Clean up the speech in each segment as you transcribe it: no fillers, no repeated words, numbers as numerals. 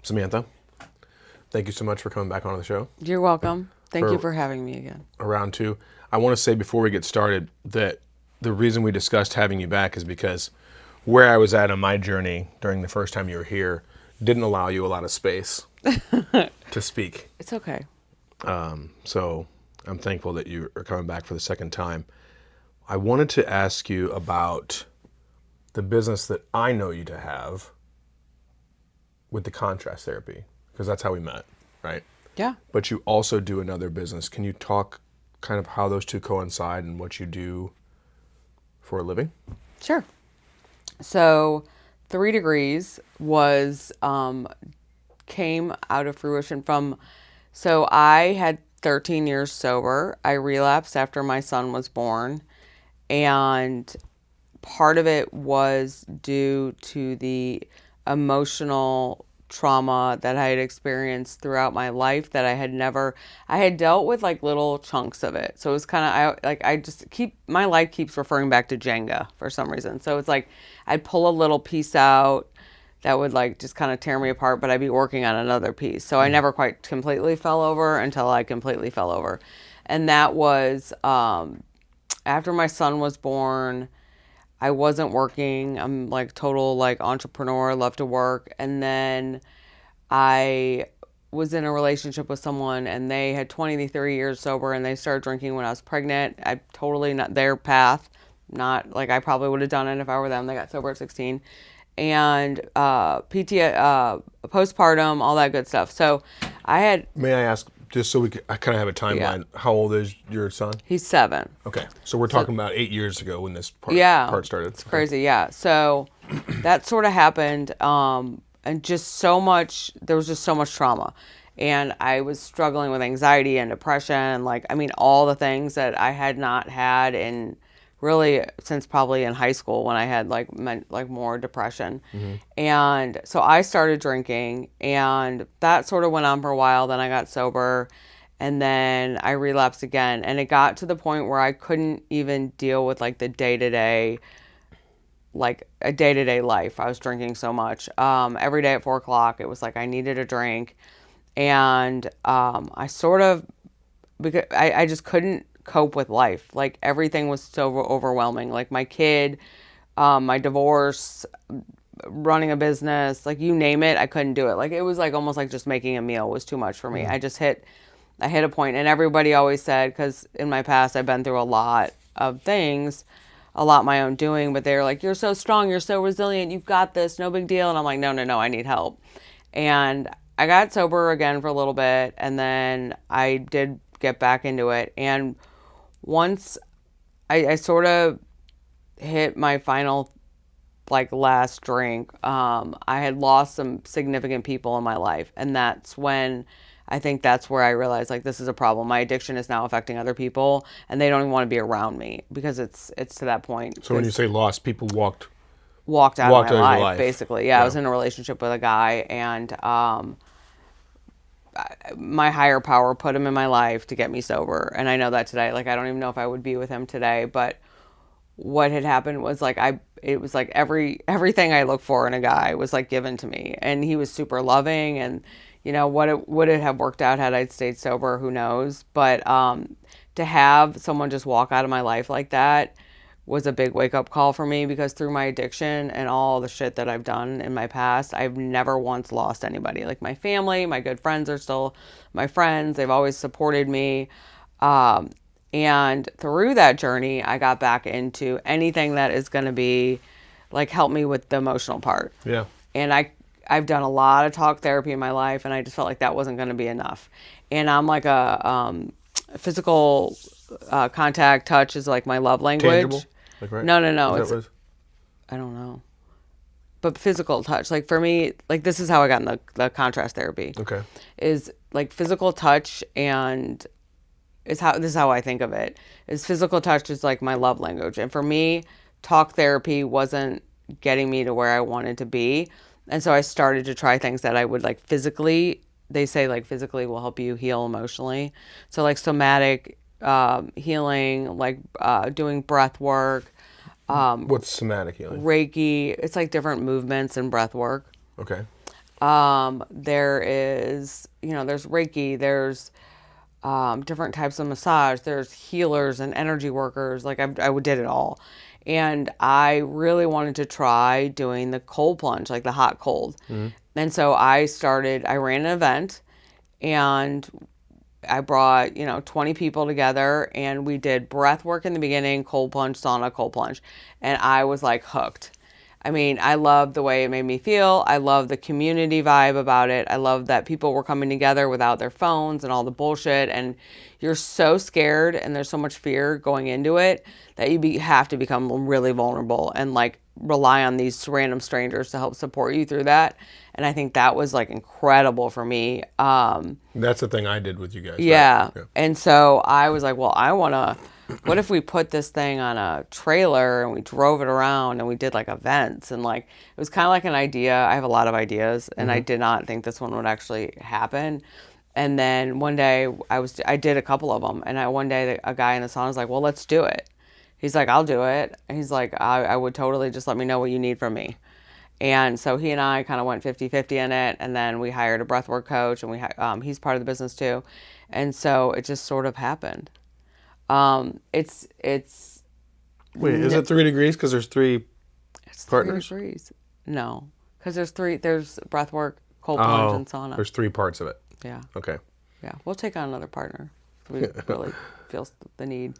Samantha, thank you so much for coming back onto the show. You're welcome. Thank you for having me again. Round two. I want to say before we get started that the reason we discussed having you back is because where I was at on my journey during the first time you were here didn't allow you a lot of space to speak. It's okay. So I'm thankful that you are coming back for the second time. I wanted to ask you about the business that I know you to have with the contrast therapy, because that's how we met, right? Yeah. But you also do another business. Can you talk kind of how those two coincide and what you do for a living? Sure. So 3 Degrees was, came out of fruition from, so I had 13 years sober. I relapsed after my son was born. And part of it was due to the emotional trauma that I had experienced throughout my life that I had dealt with like little chunks of it. So it was kind of, my life keeps referring back to Jenga for some reason. So it's like, I'd pull a little piece out that would like just kind of tear me apart, but I'd be working on another piece. So I never quite completely fell over until I completely fell over. And that was, after my son was born, I wasn't working. I'm like total like entrepreneur, love to work. And then I was in a relationship with someone and they had 20 to 30 years sober and they started drinking when I was pregnant. I totally not their path. Not like I probably would have done it if I were them. They got sober at 16. And postpartum, all that good stuff. So I had... May I ask, just so I kind of have a timeline, how old is your son? He's 7. Okay. So we're talking about 8 years ago when this part started. It's crazy, yeah. So that sort of happened, and there was just so much trauma. And I was struggling with anxiety and depression, all the things that I had not had in really since probably in high school when I had more depression. Mm-hmm. And so I started drinking and that sort of went on for a while. Then I got sober and then I relapsed again. And it got to the point where I couldn't even deal with like the day-to-day, like a day-to-day life. I was drinking so much. Every day at 4:00, it was like I needed a drink. And I just couldn't cope with life. Like everything was so overwhelming. Like my kid, my divorce, running a business, like you name it, I couldn't do it. Like it was like almost like just making a meal was too much for me. I hit a point, and everybody always said, because in my past I've been through a lot of things, a lot my own doing, but they're like, you're so strong, you're so resilient, you've got this, no big deal. And I'm like, no, I need help. And I got sober again for a little bit, and then I did get back into it. And once I sort of hit my final, last drink, I had lost some significant people in my life. And that's when I think that's where I realized, this is a problem. My addiction is now affecting other people, and they don't even want to be around me because it's to that point. So when you say lost, people walked out of my life, life, basically. Yeah, I was in a relationship with a guy, and my higher power put him in my life to get me sober. And I know that today, I don't even know if I would be with him today, but what had happened was it was like everything I look for in a guy was given to me, and he was super loving. And would it have worked out had I'd stayed sober, who knows? But to have someone just walk out of my life like that was a big wake-up call for me, because through my addiction and all the shit that I've done in my past, I've never once lost anybody. Like my family, my good friends are still my friends. They've always supported me. And through that journey, I got back into anything that is going to be help me with the emotional part. Yeah. And I've done a lot of talk therapy in my life, and I just felt like that wasn't going to be enough. And I'm like a physical contact, touch is like my love language. Tangible? Right? No. I don't know. But physical touch. For me, this is how I got in the contrast therapy. Okay. Is physical touch, and this is how I think of it. Is physical touch is my love language. And for me, talk therapy wasn't getting me to where I wanted to be. And so I started to try things that I would physically, they say physically will help you heal emotionally. So somatic healing, doing breath work. What's somatic healing? Reiki. It's different movements and breath work. Okay. There is, there's Reiki, there's different types of massage, there's healers and energy workers. Like I did it all. And I really wanted to try doing the cold plunge, like the hot cold. And so I ran an event and I brought, 20 people together and we did breath work in the beginning, cold plunge, sauna, cold plunge. And I was like hooked. I mean, I loved the way it made me feel. I love the community vibe about it. I love that people were coming together without their phones and all the bullshit. And you're so scared and there's so much fear going into it that you have to become really vulnerable and like rely on these random strangers to help support you through that. And I think that was like incredible for me. That's the thing I did with you guys. Yeah. Right? Yeah. And so I was like, well, what if we put this thing on a trailer and we drove it around and we did like events and like, it was kind of like an idea. I have a lot of ideas and I did not think this one would actually happen. And then one day I did a couple of them. And one day a guy in the sauna was like, well, let's do it. He's like, I'll do it. And he's like, I would totally just let me know what you need from me. And so he and I kind of went 50-50 in it. And then we hired a breathwork coach and he's part of the business too. And so it just sort of happened. It's Wait, is it 3 degrees? Because there's three partners? 3 degrees. No, because there's breathwork, cold plunge, and sauna. There's 3 parts of it. Yeah. Okay. Yeah. We'll take on another partner if we really feel the need.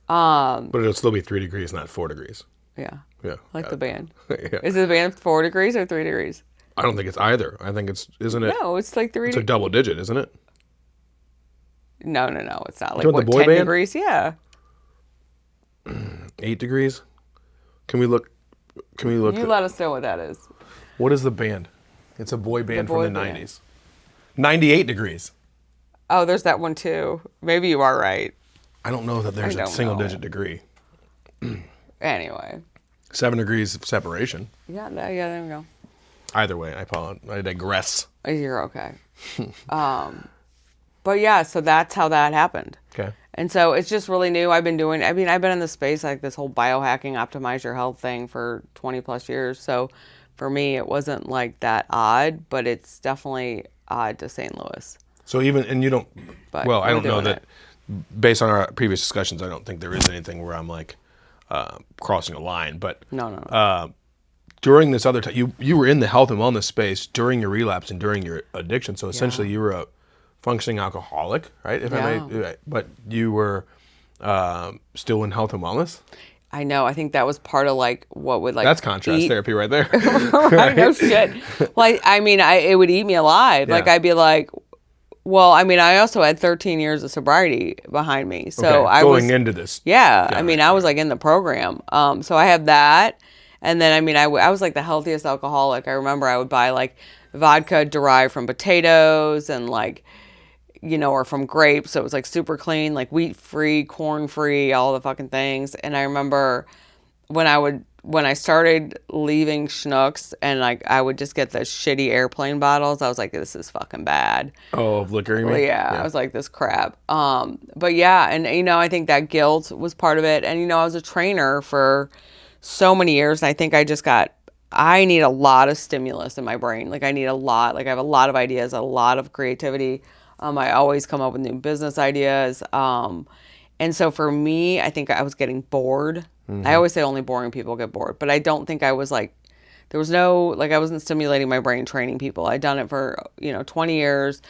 But it'll still be 3 degrees, not 4 degrees. Yeah. Yeah. Like the band. Yeah. Is the band 4 degrees or 3 degrees? I don't think it's either. I think isn't it? No, it's like 3 It's a double digit, isn't it? No, it's not. Like Doing what, the boy 10 band? degrees? Yeah. 8 degrees? Can we look? You let us know what that is. What is the band? It's a boy band boy from the band. 90s. 98 degrees. Oh, there's that one too. Maybe you are right. I don't know that there's I a don't single know. digit degree. Anyway. 7 degrees of separation. Yeah, there we go. Either way, I apologize. I digress. You're okay. But yeah, so that's how that happened. Okay. And so it's just really new. I've been in this space, like this whole biohacking, optimize your health thing for 20 plus years. So for me, it wasn't like that odd, but it's definitely odd to St. Louis. So and you don't, But well, I we're don't know doing that, based on our previous discussions, I don't think there is anything where I'm like crossing a line. But No. during this other time, you were in the health and wellness space during your relapse and during your addiction. So essentially you were a functioning alcoholic, right? But you were still in health and wellness. I know. I think that was part of like what would like That's contrast therapy right there. Right? No shit. Like, I mean, it would eat me alive. Yeah. Like, I'd be like, well, I mean, I also had 13 years of sobriety behind me. So Okay, I going was into this. Yeah. I mean, I was like in the program. So I have that. And then, I mean, I was like the healthiest alcoholic. I remember I would buy like vodka derived from potatoes and like, or from grapes. So it was like super clean, like wheat free, corn free, all the fucking things. And I remember when I started leaving Schnucks and like I would just get the shitty airplane bottles, I was like, this is fucking bad. Oh, of liquor, you mean? Well, yeah, I was like, this crap. But yeah, and I think that guilt was part of it. And I was a trainer for so many years, and I think I need a lot of stimulus in my brain. Like I need a lot. Like I have a lot of ideas, a lot of creativity. I always come up with new business ideas. And so for me, I think I was getting bored. I always say only boring people get bored, but I don't think I was like, there was no, like I wasn't stimulating my brain training people. I'd done it for, 20 years.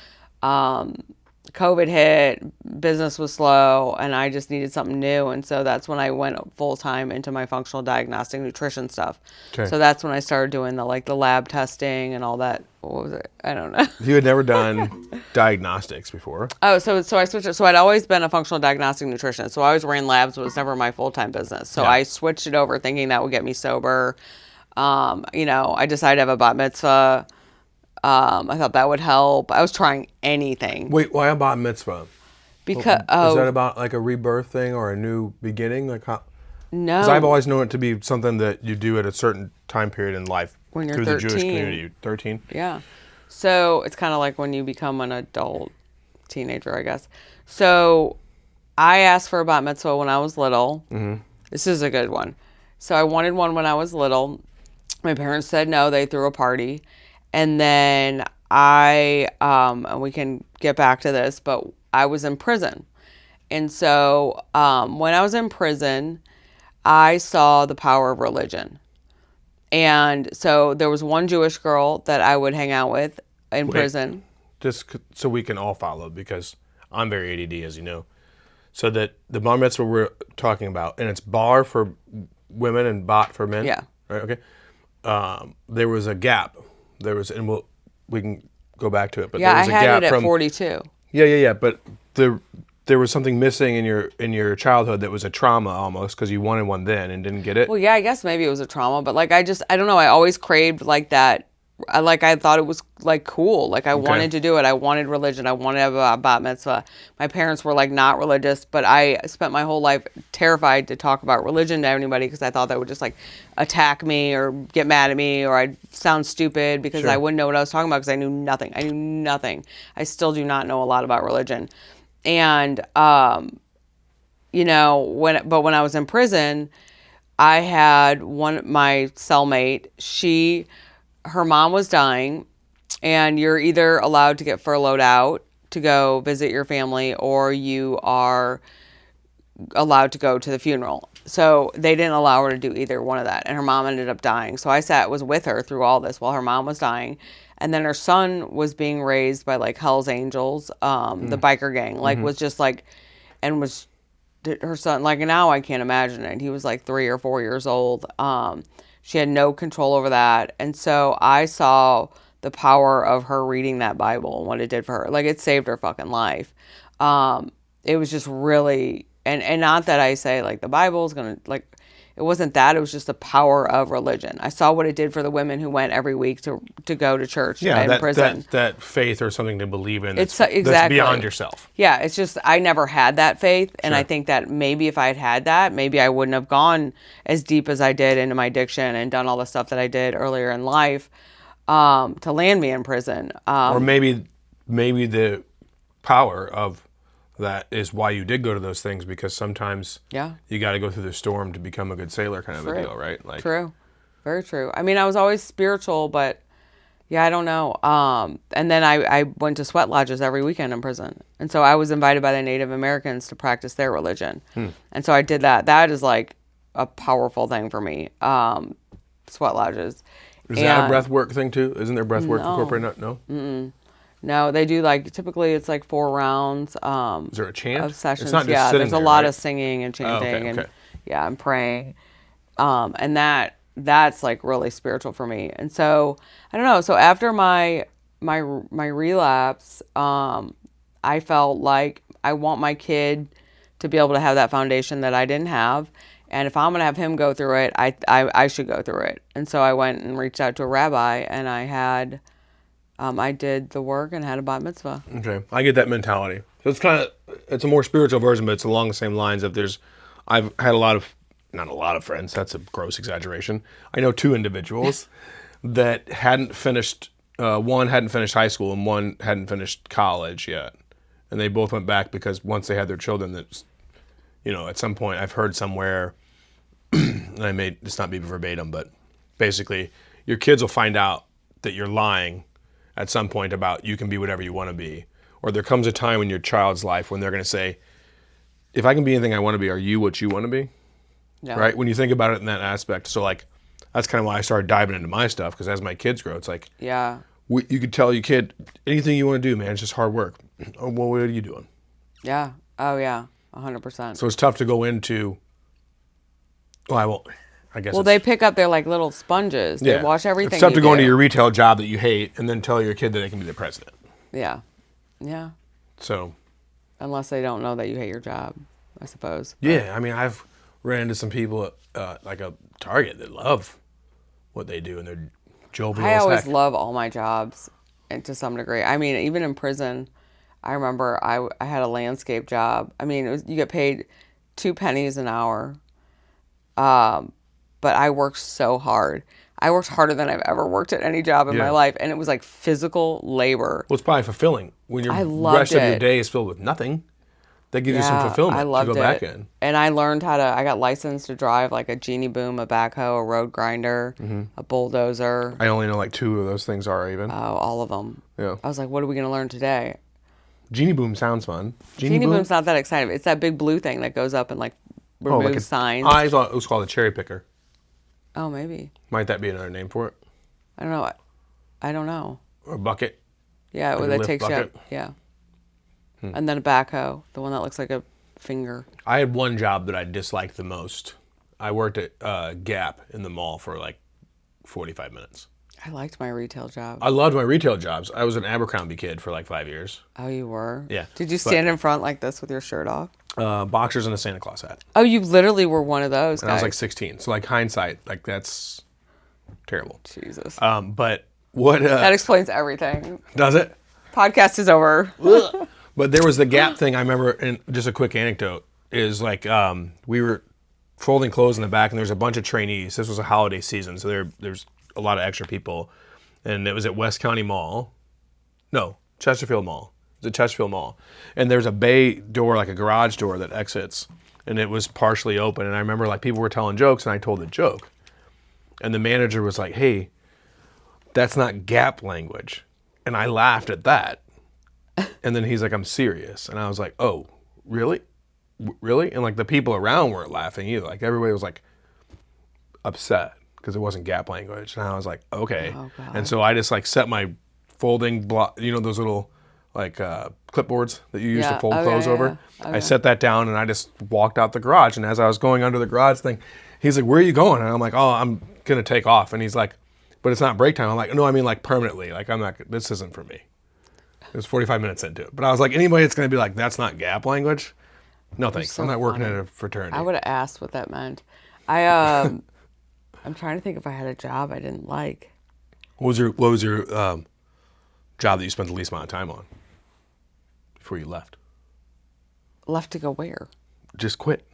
COVID hit, business was slow, and I just needed something new. And so that's when I went full time into my functional diagnostic nutrition stuff. Okay. So that's when I started doing the lab testing and all that. What was it? I don't know. You had never done diagnostics before. Oh, so I switched it. So I'd always been a functional diagnostic nutritionist. So I always ran labs, but it was never my full-time business. So Yeah. I switched it over thinking that would get me sober. I decided to have a bat mitzvah. I thought that would help. I was trying anything. Wait, why a bat mitzvah? Because, Is that about like a rebirth thing or a new beginning? Like how? no. Because I've always known it to be something that you do at a certain time period in life When you're through the Jewish 13. community. 13? Yeah. So it's kind of like when you become an adult teenager, I guess. So I asked for a bat mitzvah when I was little. Mm-hmm. This is a good one. So I wanted one when I was little. My parents said no. They threw a party. And then and we can get back to this, but I was in prison. And so when I was in prison, I saw the power of religion. And so there was one Jewish girl that I would hang out with in prison. Just so we can all follow, because I'm very ADD, as you know. So that the bar mitzvah we're talking about, and it's bar for women and bat for men. Yeah. Right. Okay. There was a gap. And we can go back to it. But Yeah, there I was a had gap it at from 42. Yeah. But there was something missing in your childhood that was a trauma almost, because you wanted one then and didn't get it. Well, yeah, I guess maybe it was a trauma, but like I don't know. I always craved like that. I thought it was like cool. Like I wanted to do it. I wanted religion. I wanted to have a bat mitzvah. My parents were like not religious, but I spent my whole life terrified to talk about religion to anybody because I thought that would just like attack me or get mad at me or I'd sound stupid because I wouldn't know what I was talking about because I knew nothing. I knew nothing. I still do not know a lot about religion. And, you know, when I was in prison, I had my cellmate, her mom was dying, and you're either allowed to get furloughed out to go visit your family or you are allowed to go to the funeral. So they didn't allow her to do either one of that. And her mom ended up dying. So I was with her through all this while her mom was dying. And then her son was being raised by like Hell's Angels, the biker gang, like was just like, and was her son, like now I can't imagine it. He was like 3 or 4 years old. She had no control over that. And so I saw the power of her reading that Bible and what it did for her. Like it saved her fucking life. It was just really, and not that I say like the Bible's going to like, it wasn't that. It was just the power of religion. I saw what it did for the women who went every week to go to church in prison. That faith or something to believe in It's that's exactly beyond yourself. Yeah, it's just I never had that faith, and I think that maybe if I had that, maybe I wouldn't have gone as deep as I did into my addiction and done all the stuff that I did earlier in life to land me in prison. Or maybe the power of that is why you did go to those things, because sometimes you got to go through the storm to become a good sailor, kind of a deal, right? Like true, very true. I mean, I was always spiritual, but yeah, I don't know. And then I went to sweat lodges every weekend in prison, and so I was invited by the Native Americans to practice their religion, and so I did that. That is like a powerful thing for me. Sweat lodges. Is that a breath work thing too? Isn't there breath work incorporated? No. Mm-mm. No, they do like typically it's like 4 rounds. Is there a chant? Of sessions? It's not just there's a there, lot right? of singing and chanting okay. and praying, and that's like really spiritual for me. And so I don't know. So after my relapse, I felt like I want my kid to be able to have that foundation that I didn't have. And if I'm going to have him go through it, I should go through it. And so I went and reached out to a rabbi, and I did the work and had a bat mitzvah. Okay, I get that mentality. So it's a more spiritual version, but it's along the same lines of I've had not a lot of friends, that's a gross exaggeration. I know 2 individuals that hadn't finished, one hadn't finished high school and one hadn't finished college yet. And they both went back because once they had their children, that's, at some point I've heard somewhere, and I may just not be verbatim, but basically your kids will find out that you're lying at some point about you can be whatever you want to be. Or there comes a time in your child's life when they're going to say, if I can be anything I want to be, are you what you want to be? Yeah. Right? When you think about it in that aspect. So like, that's kind of why I started diving into my stuff, because as my kids grow, it's like, you could tell your kid, anything you want to do, man, it's just hard work. Oh, well, what are you doing? Yeah. Oh, yeah. 100%. So it's tough to go into, well, I won't. I guess. Well, they pick up their like little sponges. They wash everything. It's tough to go into your retail job that you hate and then tell your kid that they can be the president. Yeah. Yeah. So. Unless they don't know that you hate your job, I suppose. But. Yeah. I mean, I've ran into some people like a Target that love what they do, and they're jovial. I always love all my jobs, and to some degree. I mean, even in prison, I remember I had a landscape job. I mean, you get paid 2 pennies an hour. But I worked so hard. I worked harder than I've ever worked at any job in my life. And it was like physical labor. Well, it's probably fulfilling when your rest of your day is filled with nothing. That gives you some I fulfillment to loved go back it. in. And I learned I got licensed to drive like a genie boom, a backhoe, a road grinder, a bulldozer. I only know like 2 of those things are even. Oh, all of them. Yeah. I was like, what are we going to learn today? Genie boom sounds fun. Genie boom's not that exciting. It's that big blue thing that goes up and like removes signs. I thought it was called a cherry picker. Oh, maybe. Might that be another name for it? I don't know. I don't know. Or a bucket? Yeah, Like a that lift takes you bucket? up. Yeah. And then a backhoe, the one that looks like a finger. I had one job that I disliked the most. I worked at Gap in the mall for like 45 minutes. I liked my retail job. I loved my retail jobs. I was an Abercrombie kid for like 5 years. Oh, you were? Yeah. Did you stand in front like this with your shirt off? Boxers and a Santa Claus hat. Oh, you literally were one of those And I was guys. like 16. So like hindsight, like that's terrible. Jesus. But what That explains everything. does it? Podcast is over. But there was the Gap thing I remember, and just a quick anecdote is like we were folding clothes in the back, and there's a bunch of trainees. This was a holiday season, so there's a lot of extra people, and it was at West County Mall, no, Chesterfield Mall. It was at Chesterfield Mall, and there's a bay door, like a garage door that exits, and it was partially open. And I remember like people were telling jokes, and I told the joke, and the manager was like, "Hey, that's not Gap language," and I laughed at that. And then he's like, "I'm serious." And I was like, "Oh, really? Really?" And like the people around weren't laughing either. Like everybody was like upset because it wasn't Gap language. And I was like, "Okay." Oh, God. And so I just like set my folding block, those little like clipboards that you use to Yeah. fold Oh, clothes yeah, over. yeah. I set that down and I just walked out the garage. And as I was going under the garage thing, he's like, "Where are you going?" And I'm like, "Oh, I'm going to take off." And he's like, "But it's not break time." I'm like, "No, I mean like permanently. Like this isn't for me." It was 45 minutes into it. But I was like, anybody that's going to be like, "That's not Gap language," no thanks. so I'm not working funny. at a fraternity. I would have asked what that meant. I'm trying to think if I had a job I didn't like. What was your job that you spent the least amount of time on before you left? Left to go where? Just quit.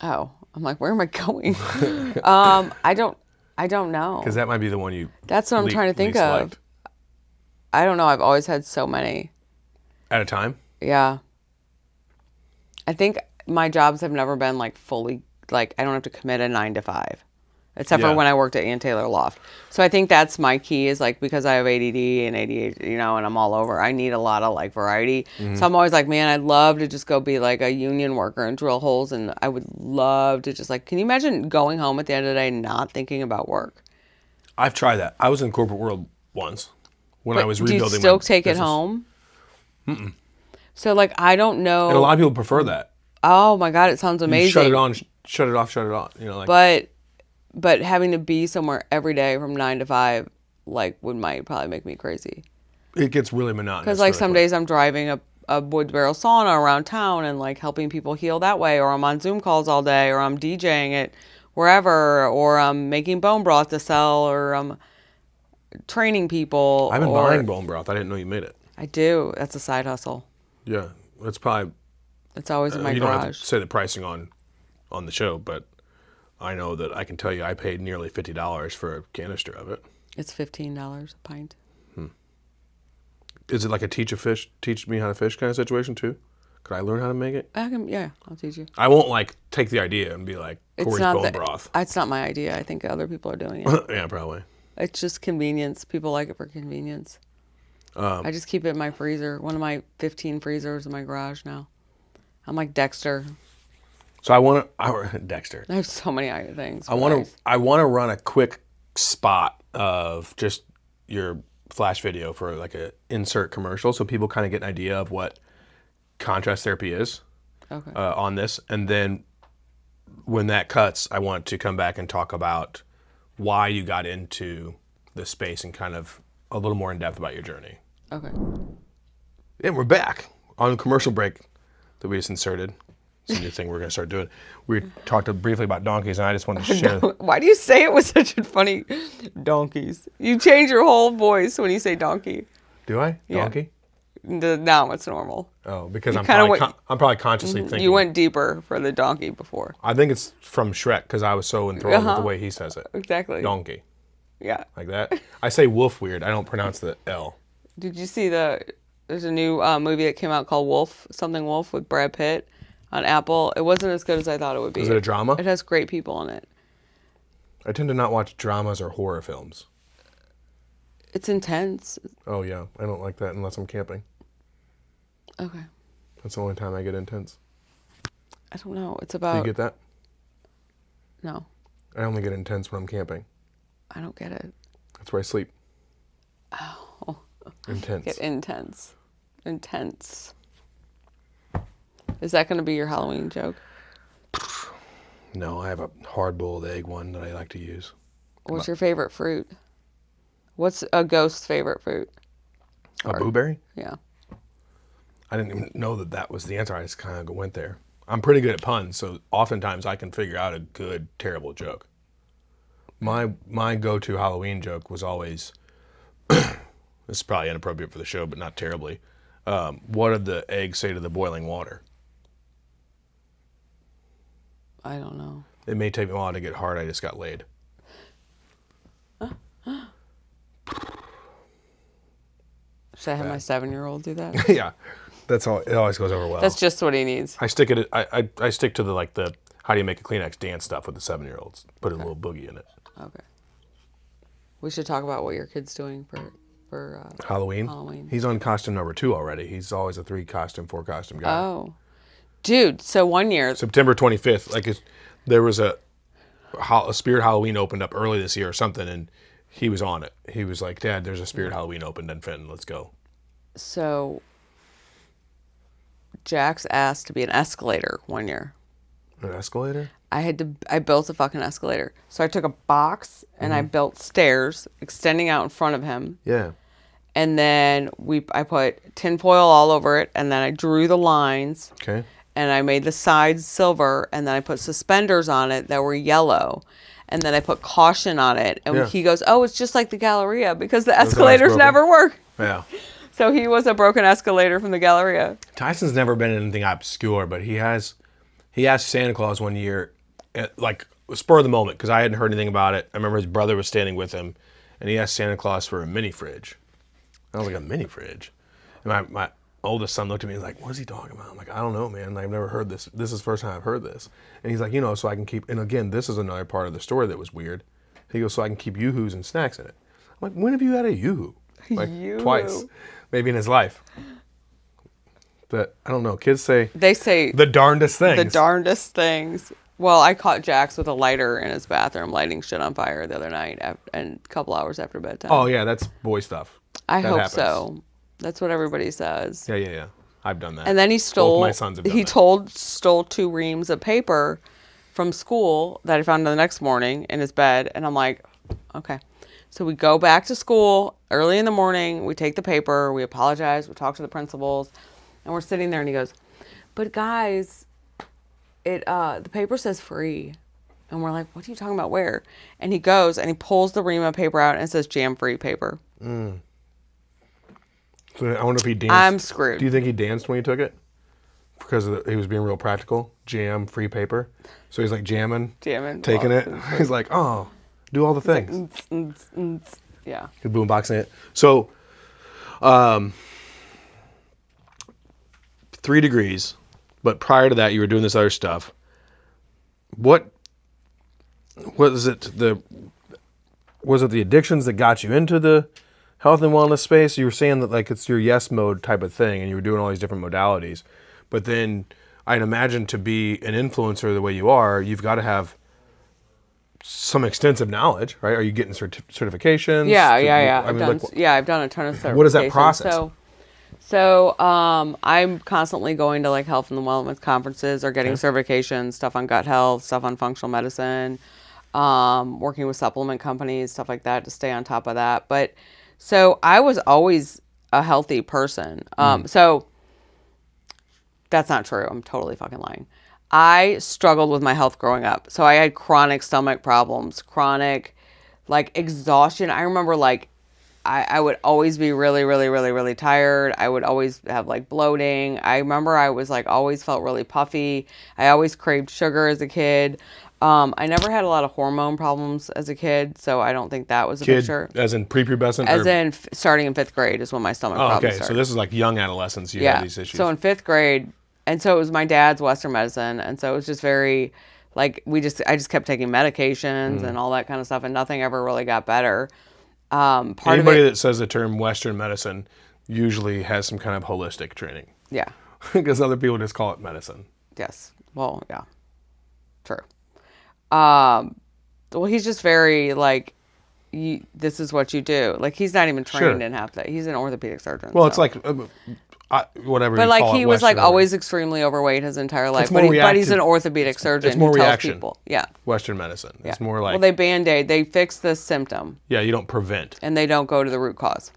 Oh, I'm like, where am I going? I don't know. Because that might be the one you That's what I'm trying to think least of. liked. I don't know. I've always had so many. At a time? Yeah. I think my jobs have never been like fully, like I don't have to commit a 9 to 5. Except Yeah. for when I worked at Ann Taylor Loft. So I think that's my key is like because I have ADD and ADHD, and I'm all over. I need a lot of like variety. Mm-hmm. So I'm always like, man, I'd love to just go be like a union worker and drill holes. And I would love to just like, can you imagine going home at the end of the day not thinking about work? I've tried that. I was in corporate world once when I was Do rebuilding you still my take it business. home? Mm-mm. So like, I don't know. And a lot of people prefer that. Oh my God, it sounds amazing. You shut it on, shut it off, shut it on. Like, But having to be somewhere every day from 9 to 5, like, might probably make me crazy. it gets really monotonous. Because, like, really some quick. days I'm driving a wood barrel sauna around town and, like, helping people heal that way, or I'm on Zoom calls all day, or I'm DJing it wherever, or I'm making bone broth to sell, or I'm training people. I've been or, buying bone broth. I didn't know you made it. I do. That's a side hustle. Yeah. That's probably, It's always in my you don't have garage. to say the pricing on the show, but I know that I can tell you I paid nearly $50 for a canister of it. It's $15 a pint. Is it like a teach me how to fish kind of situation too? Could I learn how to make it? Yeah, I'll teach you. I won't like take the idea and be like Corey's bone that, broth. It's not my idea. I think other people are doing it. Yeah, probably. It's just convenience. People like it for convenience. I just keep it in my freezer. One of my 15 freezers in my garage now. I'm like Dexter. So I want to Dexter. I have so many things. I want to run a quick spot of just your flash video for like a insert commercial, so people kind of get an idea of what contrast therapy is. Okay. On this, and then when that cuts, I want to come back and talk about why you got into the space and kind of a little more in depth about your journey. Okay. And we're back on a commercial break that we just inserted. It's a new thing we're going to start doing. We talked briefly about donkeys, and I just wanted to share. Why do you say it with such a funny donkeys? You change your whole voice when you say donkey. Do I? Yeah. Donkey? Now it's normal. Oh, because I'm kinda probably consciously thinking. You went deeper for the donkey before. I think it's from Shrek because I was so enthralled with the way he says it. Exactly. Donkey. Yeah. Like that. I say wolf weird. I don't pronounce the L. Did you see the There's a new movie that came out called Wolf, something Wolf with Brad Pitt on Apple. It wasn't as good as I thought it would be. Is it a drama? It has great people in it. I tend to not watch dramas or horror films. It's intense. Oh, yeah. I don't like that unless I'm camping. Okay. That's the only time I get intense. I don't know. It's Do about... you get that? No. I only get intense when I'm camping. I don't get it. That's where I sleep. Oh. Intense. Get intense. Intense. Is that going to be your Halloween joke? No, I have a hard-boiled egg one that I like to use. What's your favorite fruit? What's a ghost's favorite fruit? A blueberry? Yeah. I didn't even know that that was the answer. I just kind of went there. I'm pretty good at puns, so oftentimes I can figure out a good, terrible joke. My go-to Halloween joke was always, this is probably inappropriate for the show, but not terribly. What did the egg say to the boiling water? I don't know. It may take me a while to get hard. I just got laid. Should I have my 7-year-old do that? Yeah, that's all. It always goes over well. That's just what he needs. I stick it. I stick to the how do you make a Kleenex dance stuff with the 7-year-olds. Put a little boogie in it. Okay. We should talk about what your kid's doing for Halloween. Halloween. He's on costume number 2 already. He's always a 4 costume guy. Oh, dude. So one year. September 25th. There was a Spirit Halloween opened up early this year or something, and he was on it. He was like, "Dad, there's a Spirit Halloween opened in Fenton. Let's go." So Jax asked to be an escalator one year. An escalator? I built a fucking escalator. So I took a box and I built stairs extending out in front of him. Yeah. And then I put tinfoil all over it, and then I drew the lines. Okay. And I made the sides silver, and then I put suspenders on it that were yellow. And then I put caution on it. And he goes, "Oh, it's just like the Galleria because the escalators never work." Yeah. So he was a broken escalator from the Galleria. Tyson's never been in anything obscure, but he asked Santa Claus one year, like spur of the moment, because I hadn't heard anything about it. I remember his brother was standing with him, and he asked Santa Claus for a mini fridge. I was like, "A mini fridge?" And my oldest son looked at me and was like, "What is he talking about?" I'm like, "I don't know, man. I've never heard this. This is the first time I've heard this." And he's like, so I can keep, and again, this is another part of the story that was weird. He goes, "So I can keep yoo-hoos and snacks in it." I'm like, "When have you had a yoo-hoo?" Like Yoo-hoo. Twice, maybe in his life. But I don't know. Kids say the darndest things. The darndest things. Well, I caught Jax with a lighter in his bathroom lighting shit on fire the other night and a couple hours after bedtime. Oh, yeah, that's boy stuff. I That hope happens. so. That's what everybody says. Yeah. I've done that. And then he stole. Both my sons have done he that. stole 2 reams of paper from school that I found the next morning in his bed, and I'm like, okay. So we go back to school early in the morning. We take the paper. We apologize. We talk to the principals, and we're sitting there, and he goes, "But guys, the paper says free." And we're like, "What are you talking about? Where?" And he goes and he pulls the ream of paper out, and it says jam-free paper. So I wonder if he danced. I'm screwed. Do you think he danced when he took it? Because he was being real practical. Jam, free paper. So he's like jamming, taking it. He's like, "Oh, do all the things." Yeah. He's boomboxing it. So, 3 degrees, but prior to that, you were doing this other stuff. What was it? Was it the addictions that got you into the health and wellness space? You were saying that like it's your yes mode type of thing, and you were doing all these different modalities. But then I'd imagine to be an influencer the way you are, you've got to have some extensive knowledge, right? Are you getting certifications? Yeah. I mean, I've done a ton of certifications. What is that process? So I'm constantly going to like health and wellness conferences or getting certifications, stuff on gut health, stuff on functional medicine, working with supplement companies, stuff like that to stay on top of that. But so I was always a healthy person. So that's not true. I'm totally fucking lying. I struggled with my health growing up. So I had chronic stomach problems, chronic like exhaustion. I remember like I would always be really, really, really, really tired. I would always have like bloating. I remember I was like always felt really puffy. I always craved sugar as a kid. I never had a lot of hormone problems as a kid, so I don't think that was a Kid, picture. as in prepubescent? As in starting in 5th grade is when my stomach Oh, problems okay. So started. this is like young adolescence. You had these issues. So in 5th grade, and so it was my dad's Western medicine, and so it was just very, like, I just kept taking medications and all that kind of stuff, and nothing ever really got better. Anybody that says the term Western medicine usually has some kind of holistic training. Yeah. Because other people just call it medicine. Yes. Well, yeah. True. Well, he's just very like, this is what you do. Like, he's not even trained in half that. He's an orthopedic surgeon. Well, so. it's like whatever. But you like call he it, was like Western always extremely overweight his entire life. more But he's reactive. an orthopedic surgeon It's more who tells reaction. people. Yeah. Western medicine. Yeah. It's more like. Well, they band-aid. They fix the symptom. Yeah, you don't prevent. And they don't go to the root cause.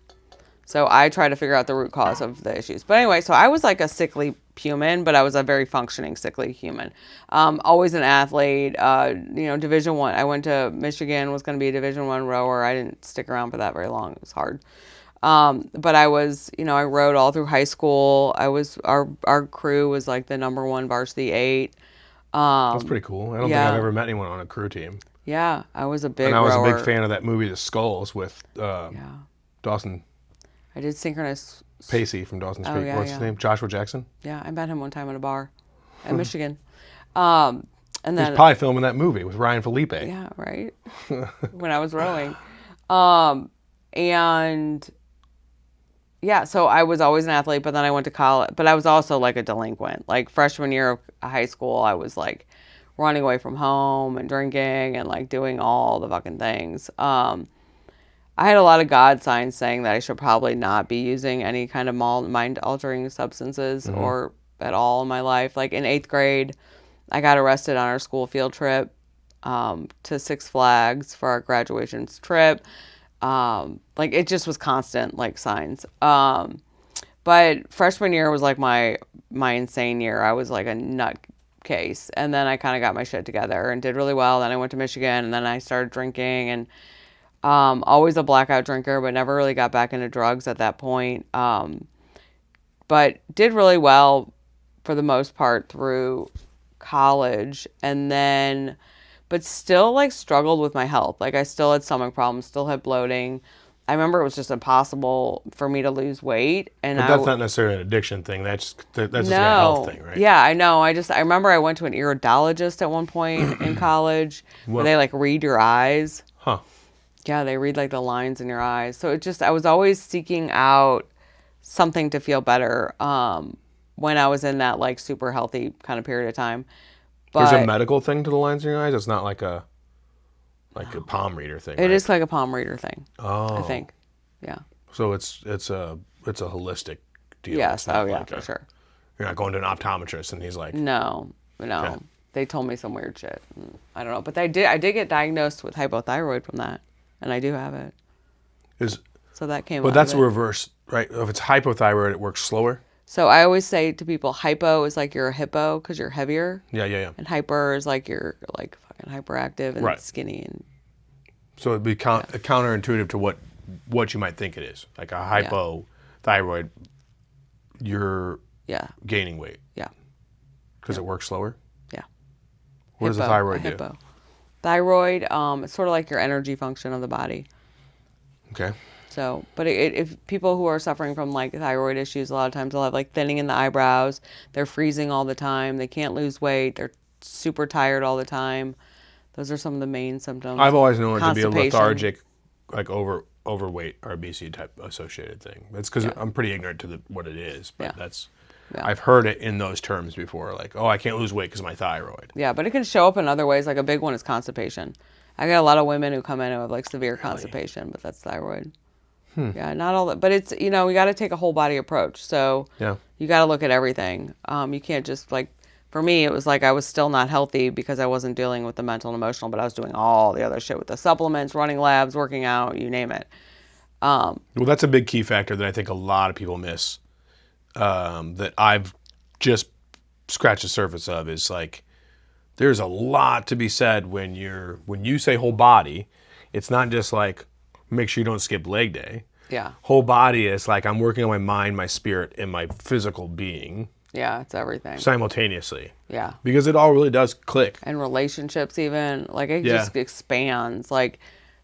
So I try to figure out the root cause of the issues. But anyway, so I was like a sickly human, but I was a very functioning sickly human. Always an athlete. Division I. I went to Michigan, was going to be a Division I rower. I didn't stick around for that very long. It was hard. But I was, I rowed all through high school. Our crew was like the number 1 varsity 8. That's pretty cool. I don't think I've ever met anyone on a crew team. Yeah, I was a big And I was rower. a big fan of that movie, The Skulls, with Dawson I did synchronous. Pacey from Dawson's Creek. yeah, What's his name? Joshua Jackson? Yeah, I met him one time at a bar in Michigan. And He's then probably filming that movie with Ryan Felipe. yeah, right. When I was rowing. And yeah, so I was always an athlete, but then I went to college, but I was also like a delinquent. Like freshman year of high school, I was like running away from home and drinking and like doing all the fucking things. I had a lot of God signs saying that I should probably not be using any kind of mind-altering substances or at all in my life. Like in 8th grade, I got arrested on our school field trip to Six Flags for our graduation trip. Like it just was constant like signs. But freshman year was like my insane year. I was like a nut case. And then I kind of got my shit together and did really well. Then I went to Michigan and then I started drinking and always a blackout drinker, but never really got back into drugs at that point. But did really well for the most part through college, and then, but still like struggled with my health. Like I still had stomach problems, still had bloating. I remember it was just impossible for me to lose weight. And But that's not necessarily an addiction thing. That's just a health thing, right? Yeah, I know. I remember I went to an iridologist at one point in college where they like read your eyes. Huh. Yeah, they read like the lines in your eyes. So I was always seeking out something to feel better when I was in that like super healthy kind of period of time. But There's a medical thing to the lines in your eyes? It's not like a palm reader thing, it right? is like a palm reader thing. Oh. I think. Yeah. So it's a holistic deal. Yes. It's not Oh, yeah, like for sure. You're not going to an optometrist and he's like, No. Okay. They told me some weird shit. I don't know. But I did get diagnosed with hypothyroid from that. And I do have it. So that came out. But that's of a it. reverse, right? If it's hypothyroid, it works slower. So I always say to people, hypo is like you're a hippo because you're heavier. Yeah. And hyper is like you're like fucking hyperactive and Right. skinny. And So it'd be counterintuitive to what you might think it is. Like a hypothyroid, you're gaining weight. Yeah. Because it works slower? Yeah. What does the thyroid do? Thyroid, it's sort of like your energy function of the body. Okay. So, but if people who are suffering from like thyroid issues, a lot of times they'll have like thinning in the eyebrows. They're freezing all the time. They can't lose weight. They're super tired all the time. Those are some of the main symptoms. I've always known it to be a Constipation. lethargic, like overweight or obesity type associated thing. It's because I'm pretty ignorant to what it is, but I've heard it in those terms before. Like, oh, I can't lose weight because of my thyroid. Yeah, but it can show up in other ways. Like a big one is constipation. I got a lot of women who come in who have like severe constipation, but that's thyroid. Yeah, not all that, but it's, we got to take a whole body approach. So you got to look at everything. You can't just like, for me, it was like I was still not healthy because I wasn't dealing with the mental and emotional, but I was doing all the other shit with the supplements, running labs, working out, you name it. Well, that's a big key factor that I think a lot of people miss, that I've just scratched the surface of, is like, there's a lot to be said when you say whole body. It's not just like, make sure you don't skip leg day. Yeah. Whole body is like, I'm working on my mind, my spirit, and my physical being. Yeah, it's everything. Simultaneously. Yeah. Because it all really does click. And relationships even, like it Yeah. just expands, like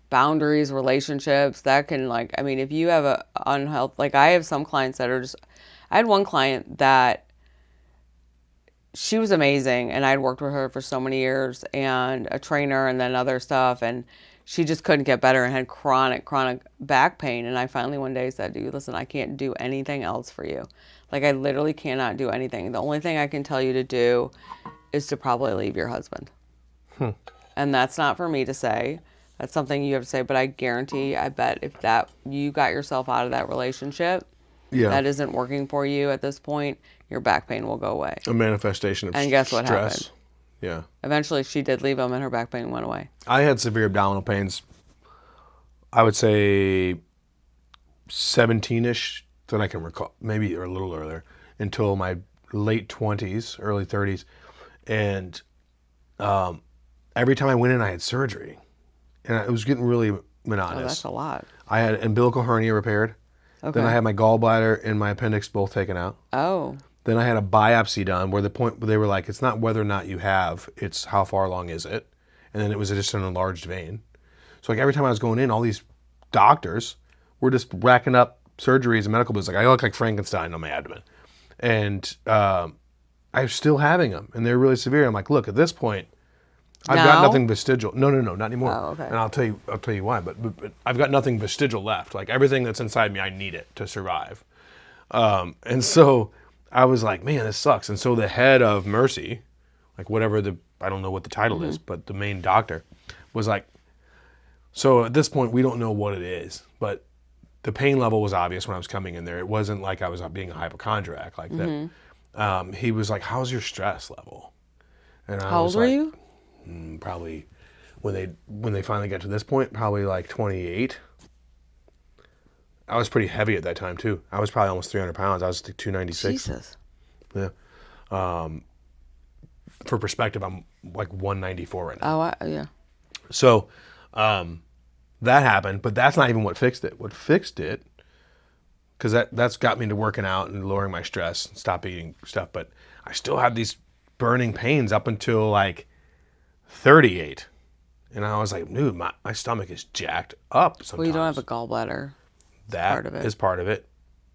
boundaries, relationships, that can like, I mean, if you have a unhealthy, like I have some clients that are just, I had one client that she was amazing and I'd worked with her for so many years and a trainer and then other stuff, and she just couldn't get better and had chronic back pain. And I finally one day said, dude, listen, I can't do anything else for you. Like I literally cannot do anything. The only thing I can tell you to do is to probably leave your husband. And that's not for me to say. That's something you have to say, but I guarantee, I bet if that you got yourself out of that relationship, that isn't working for you at this point, your back pain will go away. A manifestation of And guess stress. what happened? Yeah. Eventually she did leave him and her back pain went away. I had severe abdominal pains, I would say 17-ish, that I can recall, maybe a little earlier, until my late 20s, early 30s. And every time I went in, I had surgery. And it was getting really monotonous. Oh, that's a lot. I had umbilical hernia repaired. Okay. Then I had my gallbladder and my appendix both taken out. Oh. Then I had a biopsy done where the point where they were like, it's not whether or not you have, it's how far along is it. And then it was just an enlarged vein. So like every time I was going in, all these doctors were just racking up surgeries and medical bills. Like I look like Frankenstein on my abdomen. And I'm still having them. And they're really severe. I'm like, look, at this point, I've got nothing vestigial. No, not anymore. Oh, okay. And I'll tell you why. But I've got nothing vestigial left. Like everything that's inside me, I need it to survive. And so I was like, man, this sucks. And so the head of Mercy, like whatever I don't know what the title is, but the main doctor was like, so at this point, we don't know what it is, but the pain level was obvious when I was coming in there. It wasn't like I was being a hypochondriac like that. He was like, how's your stress level? And I How was old were like, you? Probably when they finally got to this point, probably like 28. I was pretty heavy at that time too. I was probably almost 300 pounds. I was 296. Jesus. Yeah. For perspective, I'm like 194 right now. Oh, yeah. So that happened, but that's not even what fixed it. What fixed it, because that's got me to working out and lowering my stress and stop eating stuff, but I still had these burning pains up until like 38. And I was like, dude, my stomach is jacked up sometimes. Well, you don't have a gallbladder. That part of it. is part of it.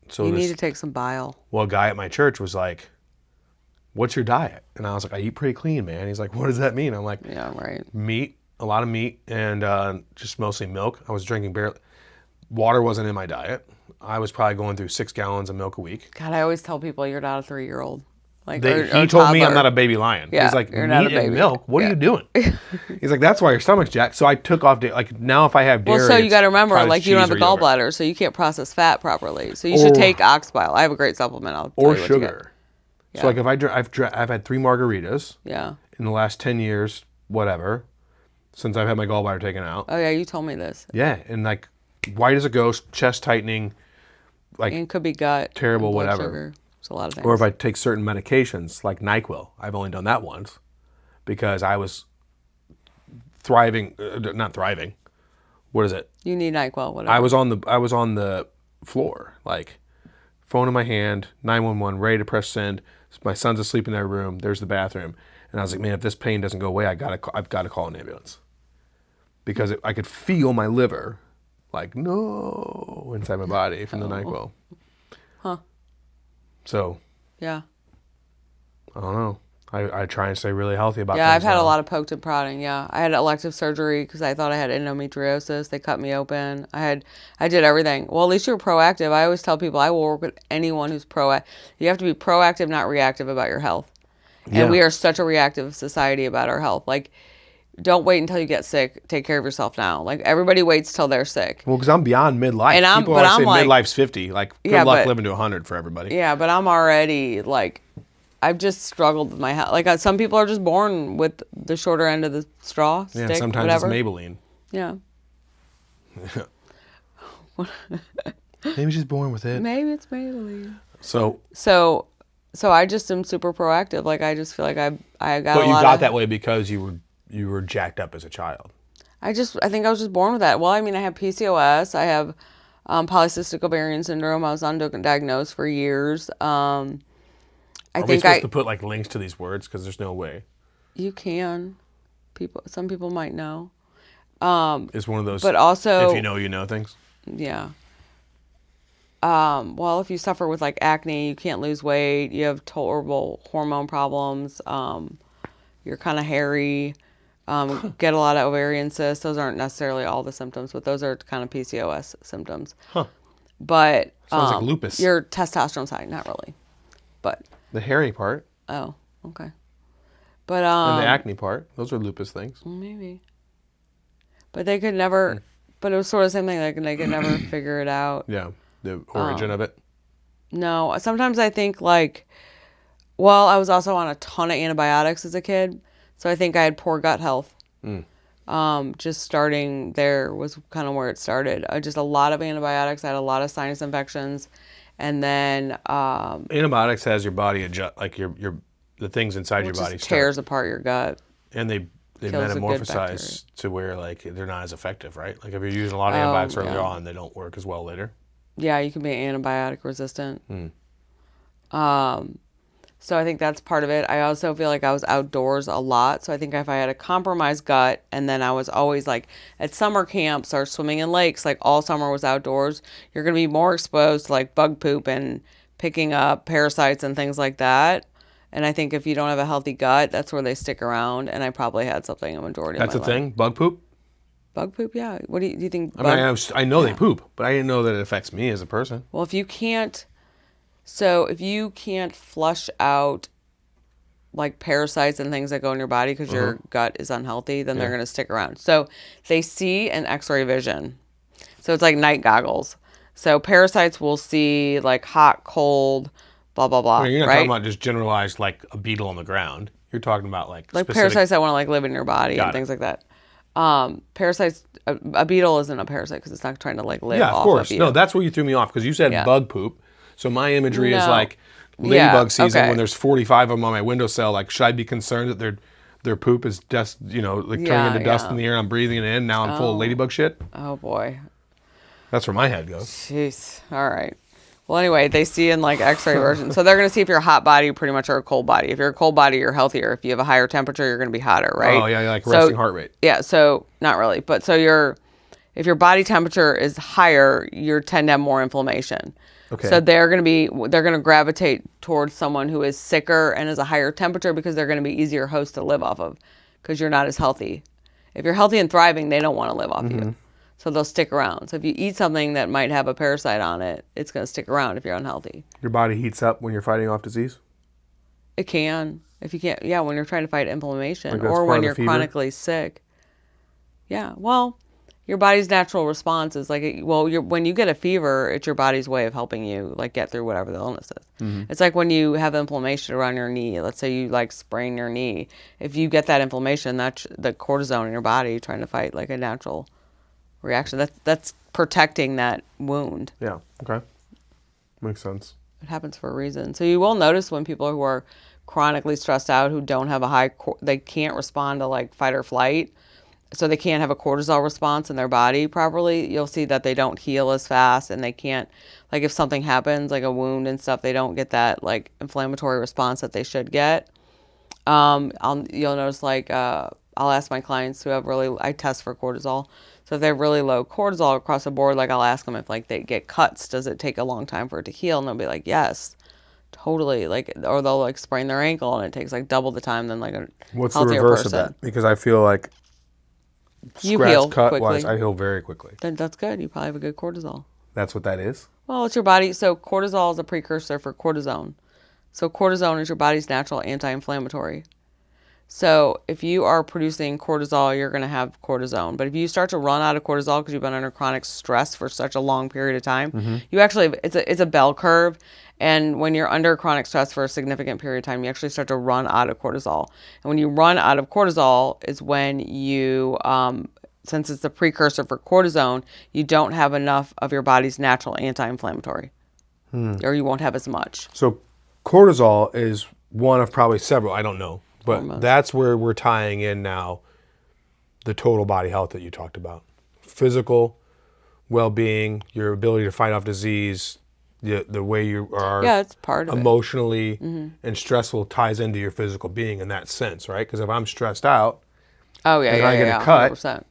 So You need to take some bile. well, a guy at my church was like, what's your diet? And I was like, I eat pretty clean, man. He's like, what does that mean? I'm like, Yeah, right. meat, a lot of meat, and just mostly milk. I was drinking barely. Water wasn't in my diet. I was probably going through 6 gallons of milk a week. God, I always tell people you're not a 3-year-old. Like He or told me I'm toddler. not a baby lion. Yeah, He's like, you're not a meat and baby. milk? What are you doing? He's like, that's why your stomach's jacked. So I took off, like now if I have dairy, Well, so you got to remember, cottage like you don't have a cheese or yogurt. gallbladder, so you can't process fat properly. So you should take ox bile. I have a great supplement. I'll tell Or you what to get. sugar. Yeah. So like if I've had 3 margaritas Yeah. in the last 10 years, whatever, since I've had my gallbladder taken out. Oh yeah, you told me this. Yeah, and like white as a ghost, chest tightening, like And it could be gut. terrible, blood whatever. Sugar. It's a lot of things. Or if I take certain medications like NyQuil. I've only done that once because I was not thriving. What is it? You need NyQuil, whatever. I was on the floor, like phone in my hand, 911, ready to press send. My son's asleep in their room. There's the bathroom, and I was like, man, if this pain doesn't go away, I've got to call an ambulance because I could feel my liver, like no, inside my body from the NyQuil. Huh. So Yeah. I don't know. I try and stay really healthy about Yeah, things I've had now. a lot of poked and prodding. Yeah, I had elective surgery because I thought I had endometriosis. They cut me open. I did everything. Well, at least you're proactive. I always tell people I will work with anyone who's proactive. You have to be proactive, not reactive about your health. And Yeah. we are such a reactive society about our health. Like, don't wait until you get sick. Take care of yourself now. Like everybody waits till they're sick. Well, because I'm beyond midlife. And People always say like, midlife's 50. Like, good Yeah, luck but- living to 100 for everybody. Yeah, but I'm already like, I've just struggled with my health. Like some people are just born with the shorter end of the straw. Yeah, stick, sometimes whatever. it's Maybelline. Yeah. Maybe she's born with it. Maybe it's Maybelline. So, So I just am super proactive. Like I just feel like I got but a you lot got of, that way because you were jacked up as a child. I think I was just born with that. Well, I mean, I have PCOS. I have polycystic ovarian syndrome. I was undiagnosed for years. I Are we think supposed to put like links to these words? Because there's no way. you can. Some people might know. It's one of those, But also, if you know, you know things. yeah. Well, if you suffer with like acne, you can't lose weight, you have horrible hormone problems, you're kind of hairy, get a lot of ovarian cysts. Those aren't necessarily all the symptoms, but those are kind of PCOS symptoms. Huh. But Sounds like lupus. your testosterone's high, not really. But The hairy part oh, okay. But and the acne part, those are lupus things. maybe. But they could never. But it was sort of the same thing. Like they could never figure it out. Yeah, the origin of it. No, sometimes I think like, well, I was also on a ton of antibiotics as a kid, so I think I had poor gut health. Just starting there was kind of where it started. Just a lot of antibiotics. I had a lot of sinus infections, and then Antibiotics has your body adjust, like your the things inside your body just tears apart your gut. and they kills the good metamorphosize to where like they're not as effective, right? Like if you're using a lot of antibiotics earlier on, they don't work as well later. Yeah, you can be antibiotic resistant. So I think that's part of it. I also feel like I was outdoors a lot. So I think if I had a compromised gut and then I was always like at summer camps or swimming in lakes, like all summer was outdoors, you're going to be more exposed to like bug poop and picking up parasites and things like that. And I think if you don't have a healthy gut, that's where they stick around. And I probably had something a majority That's of my a life. thing? Bug poop? Bug poop, yeah. What do you think? I mean, I know they poop, but I didn't know that it affects me as a person. Well, if you can't flush out like parasites and things that go in your body because your gut is unhealthy, then they're going to stick around. So they see an X-ray vision. So it's like night goggles. So parasites will see like hot, cold, blah, blah, blah. I mean, you're not right? talking about just generalized like a beetle on the ground. You're talking about like specific... parasites that want to like live in your body Got and it. things like that. Parasites, a beetle isn't a parasite because it's not trying to like live Yeah, of off course. of you. No, that's where you threw me off because you said Yeah. bug poop. So my imagery is No. like ladybug Yeah, season okay. when there's 45 of them on my windowsill. Like, should I be concerned that their poop is dust, like turning into dust in the air? I'm breathing it in. Now I'm full of ladybug shit. Oh boy. That's where my head goes. Jeez. All right. Well, anyway, they see in like X-ray version. So they're going to see if you're a hot body pretty much or a cold body. If you're a cold body, you're healthier. If you have a higher temperature, you're going to be hotter, right? Oh, yeah, like resting heart rate. Yeah. So not really. But so if your body temperature is higher, you tend to have more inflammation. Okay. So they're going to gravitate towards someone who is sicker and has a higher temperature because they're going to be easier hosts to live off of because you're not as healthy. If you're healthy and thriving, they don't want to live off you. So they'll stick around. So if you eat something that might have a parasite on it, it's going to stick around if you're unhealthy. Your body heats up when you're fighting off disease? It can. If you can't, yeah, when you're trying to fight inflammation Like that's or part when of the you're fever? chronically sick. Yeah. Well, your body's natural response is like, when you get a fever, it's your body's way of helping you like get through whatever the illness is. It's like when you have inflammation around your knee. Let's say you like sprain your knee. If you get that inflammation, that's the cortisone in your body trying to fight like a natural reaction. That's protecting that wound. Yeah. Okay. Makes sense. It happens for a reason. So you will notice when people who are chronically stressed out, who don't have they can't respond to like fight or flight, so they can't have a cortisol response in their body properly, you'll see that they don't heal as fast and they can't, like if something happens, like a wound and stuff, they don't get that like inflammatory response that they should get. You'll notice like, I'll ask my clients who have I test for cortisol. So if they have really low cortisol across the board, like I'll ask them if like they get cuts, does it take a long time for it to heal? And they'll be like, yes, totally. Like, or they'll like sprain their ankle and it takes like double the time than like a What's the healthier reverse person. of that? Because I feel like You heal cut quickly. wise, I heal very quickly. Then that's good. You probably have a good cortisol. That's what that is? Well, it's your body. So cortisol is a precursor for cortisone. So cortisone is your body's natural anti-inflammatory. So if you are producing cortisol, you're going to have cortisone. But if you start to run out of cortisol because you've been under chronic stress for such a long period of time, you actually, it's a bell curve. And when you're under chronic stress for a significant period of time, you actually start to run out of cortisol. And when you run out of cortisol is when you, since it's the precursor for cortisone, you don't have enough of your body's natural anti-inflammatory. Or you won't have as much. So cortisol is one of probably several, I don't know. But that's where we're tying in now the total body health that you talked about. Physical well-being, your ability to fight off disease, The way you are Yeah, it's part of it. emotionally and stressful ties into your physical being in that sense, right? Because if I'm stressed out Oh yeah, and yeah, I get a yeah, cut, 100%.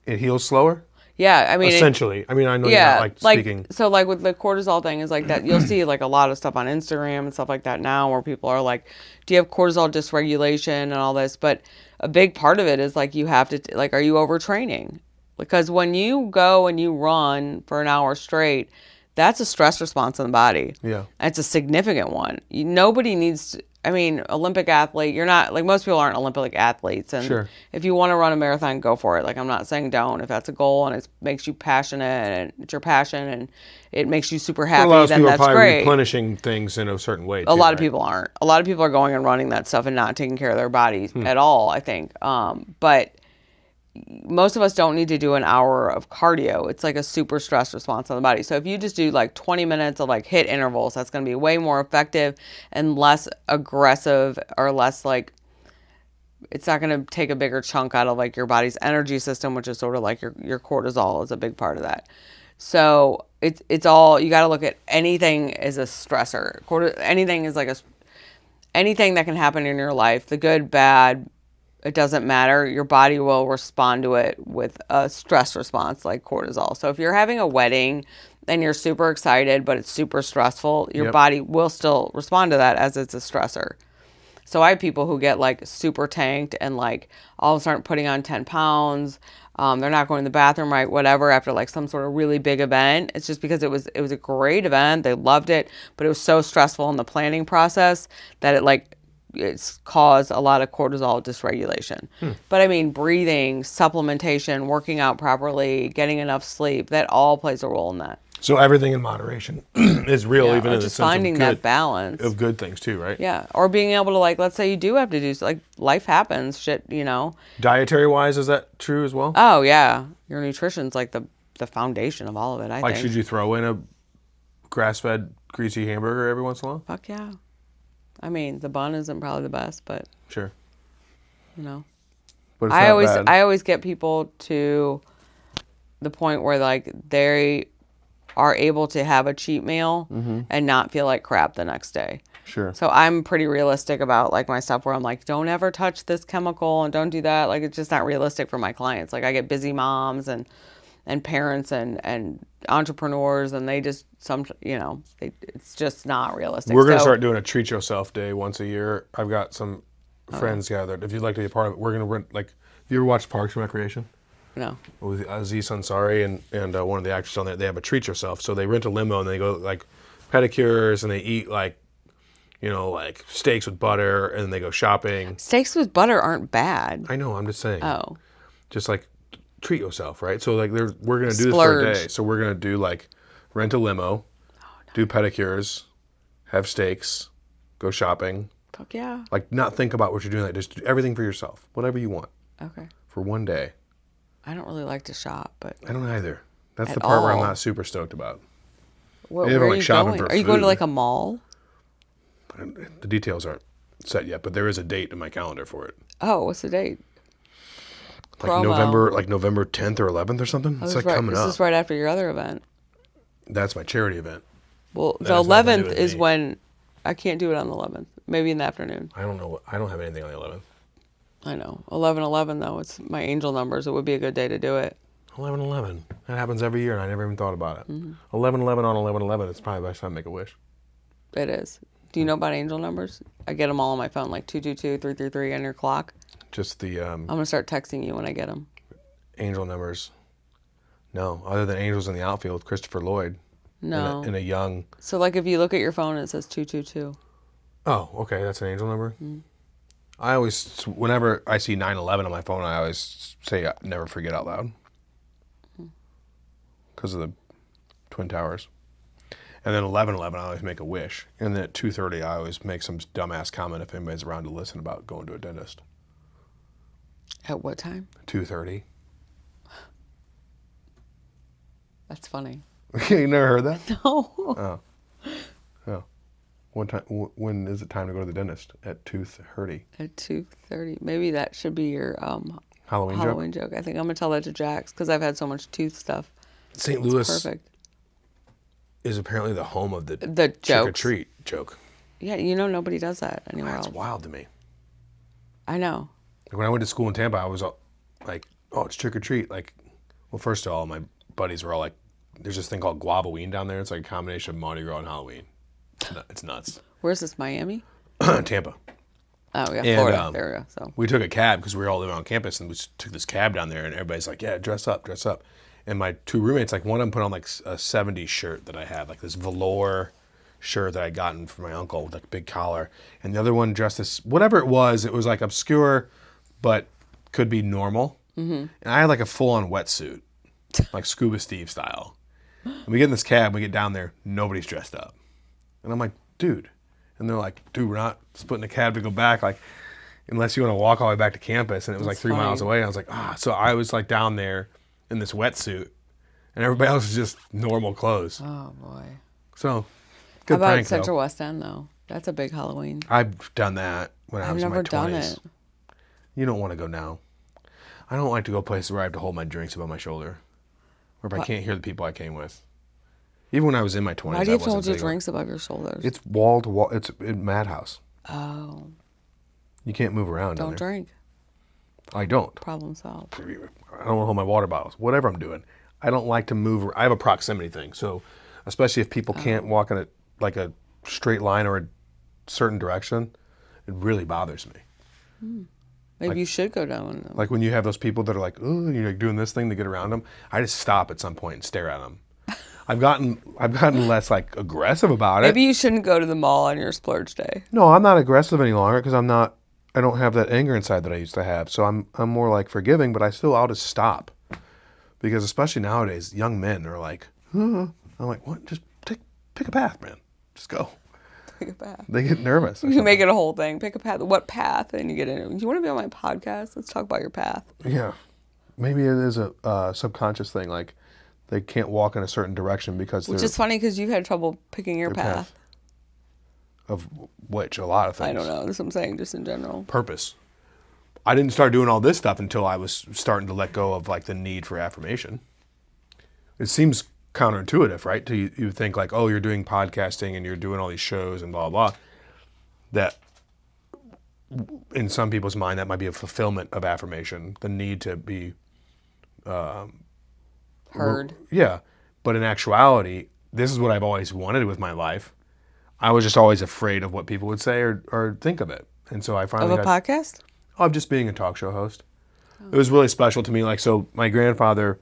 it heals slower. Yeah, I mean, Essentially, I mean, I know you're not yeah, like like speaking. so, like with the cortisol thing is like that. You'll see like a lot of stuff on Instagram and stuff like that now, where people are like, "Do you have cortisol dysregulation and all this?" But a big part of it is like you have to like, are you overtraining? Because when you go and you run for an hour straight, that's a stress response in the body. Yeah. And it's a significant one. Nobody needs to, I mean, Olympic athlete, you're not, like most people aren't Olympic athletes. And Sure. if you want to run a marathon, go for it. Like I'm not saying don't. If that's a goal and it makes you passionate and it's your passion and it makes you super But a happy, lot of then people are that's probably great. replenishing things in a certain way. A Too, lot of right? people aren't. A lot of people are going and running that stuff and not taking care of their bodies at all, I think. But most of us don't need to do an hour of cardio. It's like a super stress response on the body. So if you just do like 20 minutes of like hit intervals, that's going to be way more effective and less aggressive, or less like, it's not going to take a bigger chunk out of like your body's energy system, which is sort of like your cortisol is a big part of that. So it's all, you got to look at anything as a stressor. Anything is like anything that can happen in your life, the good, bad, it doesn't matter. Your body will respond to it with a stress response like cortisol. So if you're having a wedding and you're super excited, but it's super stressful, your Yep. body will still respond to that as it's a stressor. So I have people who get like super tanked and like all of a sudden putting on 10 pounds. They're not going to the bathroom right, whatever, after like some sort of really big event. It's just because it was a great event. They loved it, but it was so stressful in the planning process that it's caused a lot of cortisol dysregulation. But I mean, breathing, supplementation, working out properly, getting enough sleep, that all plays a role in that. So everything in moderation is real, Yeah, even or in the just sense finding of that good, balance. of good things too, right? Yeah, or being able to like, let's say you do have to do like life happens, shit, Dietary wise, is that true as well? Oh yeah, your nutrition's like the foundation of all of it. I Like, think. should you throw in a grass-fed greasy hamburger every once in a while? Fuck yeah. I mean, the bun isn't probably the best, but Sure. you know, But it's I not always bad. I always get people to the point where like they are able to have a cheat meal and not feel like crap the next day. Sure. So I'm pretty realistic about like my stuff where I'm like, don't ever touch this chemical and don't do that. Like it's just not realistic for my clients. Like I get busy moms and parents and entrepreneurs and they just it's just not realistic. We're going to So- start doing a treat yourself day once a year. I've got some friends gathered. If you'd like to be a part of it, we're going to rent, like, have you ever watched Parks and Recreation? No. With Aziz Ansari and one of the actors on there, they have a treat yourself. So they rent a limo and they go like pedicures and they eat like steaks with butter and then they go shopping. Steaks with butter aren't bad. I know, I'm just saying. Oh. Just like treat yourself, right? So like we're gonna do this for a day. So we're gonna do like rent a limo, do pedicures, have steaks, go shopping. Fuck yeah. Like not think about what you're doing. Like just do everything for yourself, whatever you want Okay. for one day. I don't really like to shop, but I don't either. That's At the part where I'm all. not super stoked about. where Maybe if I'm, are like, you shopping going? for Are you going to food. like a mall? The details aren't set yet, but there is a date in my calendar for it. Oh, what's the date? Like Promo. November 10th or 11th or something. It's like coming This up. is right after your other event. That's my charity event. Well, That the has nothing to do 11th with is me. when I can't do it on the 11th. Maybe in the afternoon. I don't have anything on the 11th. I know. 11/11 though. It's my angel numbers. It would be a good day to do it. 11/11. That happens every year, and I never even thought about it. 11/11 on 11/11. It's probably the best time to make a wish. It is. Do you know about angel numbers? I get them all on my phone, like 222, 333 on your clock. Just the I'm gonna start texting you when I get them. angel numbers. No, other than Angels in the Outfield with Christopher Lloyd. No. In a young. So like if you look at your phone, it says 222. Oh, okay, that's an angel number. I always, whenever I see 9/11 on my phone, I always say never forget out loud because of the Twin Towers. And then 11/11, I always make a wish. And then at 2:30, I always make some dumbass comment if anybody's around to listen about going to a dentist. At what time? 2:30. That's funny. You never heard that? No. Oh. What time? When is it time to go to the dentist? At 2:30. At 2:30. Maybe that should be your Halloween joke? joke. I think I'm gonna tell that to Jax because I've had so much tooth stuff. St. Louis. Perfect. is apparently the home of the trick or jokes. treat joke. Yeah, nobody does that anywhere else. That's wild to me. I know. Like when I went to school in Tampa, I was like, oh, it's trick or treat. Like, well, first of all, my buddies were all like, there's this thing called Guavaween down there. It's like a combination of Mardi Gras and Halloween. It's nuts. Where's this, Miami? Tampa. Oh, yeah, And, Florida. There we go. So we took a cab because we were all living on campus, and we took this cab down there, and everybody's like, yeah, dress up. And my two roommates, like one of them put on like a 70s shirt that I had, like this velour shirt that I'd gotten from my uncle with like a big collar. And the other one dressed as, whatever it was like obscure, but could be normal. Mm-hmm. And I had like a full-on wetsuit, like Scuba Steve style. And we get in this cab, we get down there, nobody's dressed up. And I'm like, dude. And they're like, dude, we're not splitting a cab to go back, like, unless you want to walk all the way back to campus. And it was like 3 miles away. I was like, So I was like down there in this wetsuit, and everybody else is just normal clothes. Oh, boy. So, How good about prank, Central though. West End, though? That's a big Halloween. I've done that when I was in my 20s. I've never done it. You don't want to go now. I don't like to go places where I have to hold my drinks above my shoulder, or if I can't hear the people I came with. Even when I was in my 20s, Why do you have to hold your drinks above your shoulders? It's wall to wall. It's a madhouse. Oh. You can't move around. Don't drink. I don't. Problem solved. I don't want to hold my water bottles. Whatever I'm doing, I don't like to move. I have a proximity thing, so especially if people can't walk in a straight line or a certain direction, it really bothers me. Maybe you should go down. Like when you have those people that are like, oh, you're like doing this thing to get around them. I just stop at some point and stare at them. I've gotten less like aggressive about it. Maybe you shouldn't go to the mall on your splurge day. No, I'm not aggressive any longer because I don't have that anger inside that I used to have. So I'm more like forgiving, but I'll just stop. Because especially nowadays, young men are like, I'm like, what? Just pick a path, man. Just go. Pick a path. They get nervous. You make it a whole thing. Pick a path. What path? And you get in it. Do you want to be on my podcast? Let's talk about your path. Yeah. Maybe it is a subconscious thing. Like they can't walk in a certain direction because Which is funny because you've had trouble picking your path. Of which, a lot of things. I don't know. That's what I'm saying, just in general. Purpose. I didn't start doing all this stuff until I was starting to let go of like the need for affirmation. It seems counterintuitive, right? You think like, oh, you're doing podcasting and you're doing all these shows and blah, blah, blah. That in some people's mind, that might be a fulfillment of affirmation, the need to be Heard. Yeah. But in actuality, this is what I've always wanted with my life. I was just always afraid of what people would say or think of it. And so I finally Of a podcast? Of just being a talk show host. It was really special to me. Like, so my grandfather,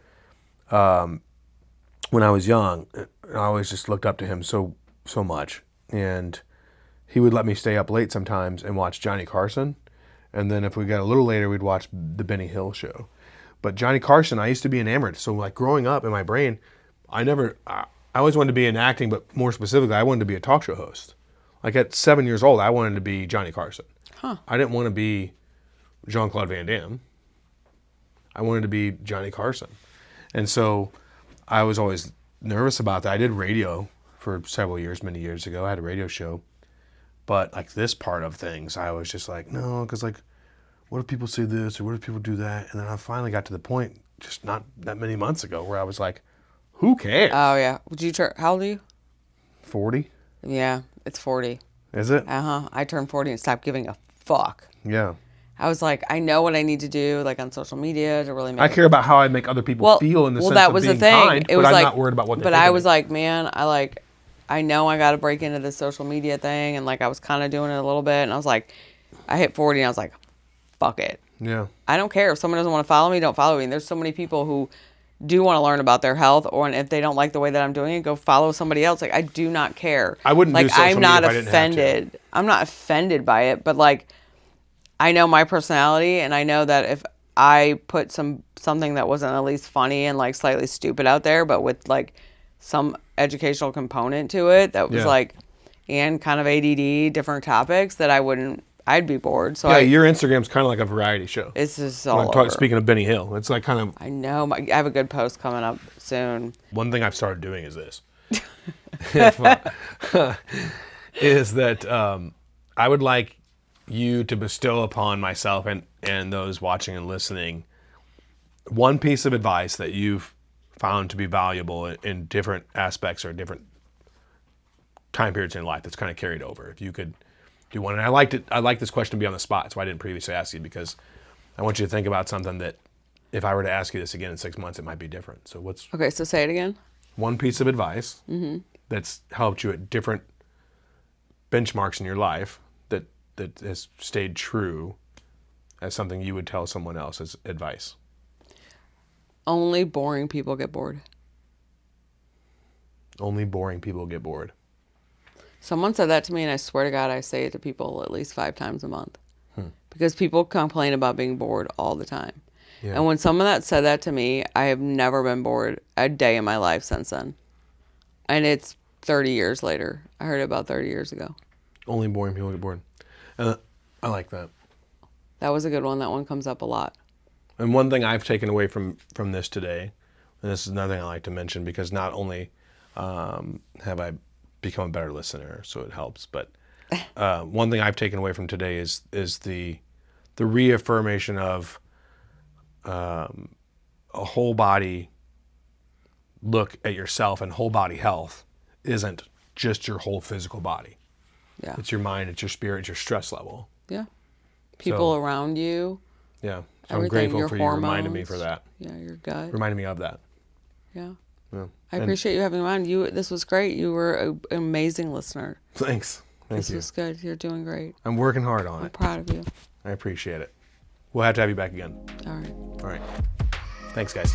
when I was young, I always just looked up to him so much. And he would let me stay up late sometimes and watch Johnny Carson. And then if we got a little later, we'd watch the Benny Hill show. But Johnny Carson, I used to be enamored. So like growing up in my brain, I always wanted to be in acting, but more specifically, I wanted to be a talk show host. Like at 7 years old, I wanted to be Johnny Carson. Huh. I didn't want to be Jean-Claude Van Damme. I wanted to be Johnny Carson. And so I was always nervous about that. I did radio for several years, many years ago. I had a radio show. But like this part of things, I was just like, no, because like, what if people say this or what if people do that? And then I finally got to the point just not that many months ago where I was like, who cares? Oh, yeah. How old are you? 40? Yeah, it's 40. Is it? Uh-huh. I turned 40 and stopped giving a fuck. Yeah. I was like, I know what I need to do, like on social media to really make I care about how I make other people feel in the sense that of was being the thing. kind, It but was I'm like, not worried about what they think But I of was me. like, man, I know I got to break into this social media thing. And like, I was kind of doing it a little bit. And I was like, I hit 40 and I was like, fuck it. Yeah. I don't care. If someone doesn't want to follow me, don't follow me. And there's so many people who do want to learn about their health, or if they don't like the way that I'm doing it, go follow somebody else. Like, I do not care. I wouldn't do social I'm media not if I didn't have to. offended. I'm not offended by it, but like, I know my personality, and I know that if I put something that wasn't at least funny and like slightly stupid out there, but with like some educational component to it that was like, and kind of ADD, different topics, that I'd be bored. So your Instagram's kind of like a variety show. It's just all over. Speaking of Benny Hill, it's like kind of. I know. I have a good post coming up soon. One thing I've started doing is this. Is that I would like you to bestow upon myself and those watching and listening one piece of advice that you've found to be valuable in different aspects or different time periods in life that's kind of carried over. If you could do one, and I liked it. I like this question to be on the spot. That's why I didn't previously ask you, because I want you to think about something that if I were to ask you this again in 6 months, it might be different. So what's Okay, so say it again. one piece of advice that's helped you at different benchmarks in your life that has stayed true as something you would tell someone else as advice? Only boring people get bored. Only boring people get bored. Someone said that to me, and I swear to God, I say it to people at least 5 times a month. Because people complain about being bored all the time. Yeah. And when someone that said that to me, I have never been bored a day in my life since then. And it's 30 years later. I heard it about 30 years ago. Only boring people get bored. And I like that. That was a good one. That one comes up a lot. And one thing I've taken away from this today, and this is another thing I like to mention, because not only have I become a better listener, so it helps, but one thing I've taken away from today is the reaffirmation of a whole body look at yourself, and whole body health isn't just your whole physical body. Yeah. It's your mind, it's your spirit, it's your stress level. Yeah. People around you. Yeah. So I'm Everything, grateful your for you reminding me for that. Yeah, your gut. Reminding me of that. Yeah. Yeah. I appreciate you having me on. This was great. You were an amazing listener. Thanks. Thank you. This was good. You're doing great. I'm working hard on I'm it. proud of you. I appreciate it. We'll have to have you back again. All right. All right. Thanks, guys.